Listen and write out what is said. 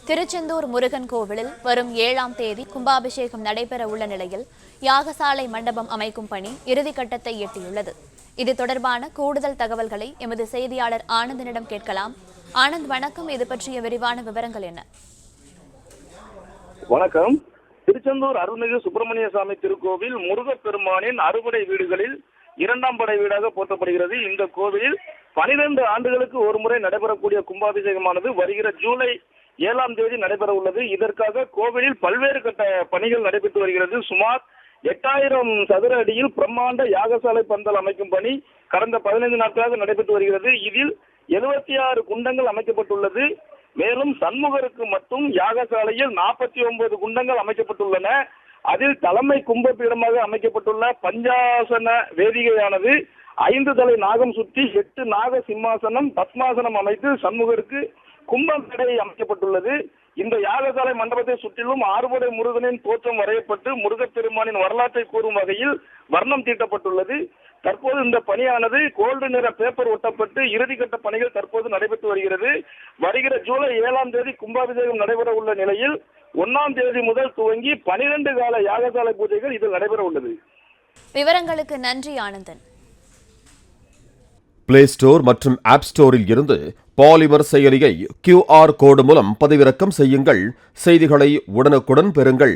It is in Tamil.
திருச்செந்தூர் முருகன் கோவிலில் வரும் 7ஆம் தேதி கும்பாபிஷேகம் நடைபெற உள்ள நிலையில் யாகசாலை மண்டபம் அமைக்கும் பணி இறுதிக்கட்டத்தை எட்டியுள்ளது. இது தொடர்பான கூடுதல் தகவல்களை எமது செய்தியாளர் ஆனந்தனிடம் கேட்கலாம். ஆனந்த், வணக்கம். இது பற்றிய விரிவான விவரங்கள் என்ன? வணக்கம். திருச்செந்தூர் அருள்மிகு சுப்பிரமணிய சாமி திருக்கோவில் முருகப்பெருமானின் அறுபடை வீடுகளில் 2ஆம் படை வீடாக போற்றப்படுகிறது. இந்த கோவிலில் 12 ஆண்டுகளுக்கு ஒரு முறை நடைபெறக்கூடிய கும்பாபிஷேகமானது வருகிற ஜூலை 7ஆம் தேதி நடைபெற உள்ளது. இதற்காக கோவிலில் பல்வேறு கட்ட பணிகள் நடைபெற்று வருகிறது. சுமார் 8000 சதுர அடியில் பிரம்மாண்ட யாகசாலை பந்தல் அமைக்கும் பணி கடந்த 15 நாட்களாக நடைபெற்று வருகிறது. இதில் 76 குண்டங்கள் அமைக்கப்பட்டுள்ளது. மேலும் சண்முகருக்கு மட்டும் யாகசாலையில் 49 குண்டங்கள் அமைக்கப்பட்டுள்ளன. அதில் தலைமை கும்பபீடமாக அமைக்கப்பட்டுள்ள பஞ்சாசன வேதிகையானது 5 தலை நாகம் சுற்றி 8 நாக சிம்மாசனம் பத்மாசனம் அமைத்து சண்முகருக்கு கும்பமேடை அமைக்கப்பட்டுள்ளது. இந்த யாகசாலை மண்டபத்தை சுற்றிலும் 6 முருகனின் தோற்றம் வரையப்பட்டு முருகப்பெருமானின் வரலாற்றை கூறும் வகையில் வர்ணம் தீட்டப்பட்டுள்ளது. தற்போது இந்த பணியானது கோல்டு நிற பேப்பர் ஒட்டப்பட்டு இறுதிக்கட்ட பணிகள் தற்போது நடைபெற்று வருகிறது. வருகிற ஜூலை 7ஆம் தேதி கும்பாபிஷேகம் நடைபெற உள்ள நிலையில் 1ஆம் தேதி முதல் துவங்கி 12 கால யாகசாலை பூஜைகள் இதில் நடைபெற உள்ளது. விவரங்களுக்கு நன்றி ஆனந்தன். பிளே ஸ்டோர் மற்றும் ஆப் ஸ்டோரில் இருந்து பாலிமர் செயலியை QR கோடு மூலம் பதிவிறக்கம் செய்யுங்கள். செய்திகளை உடனுக்குடன் பெறுங்கள்.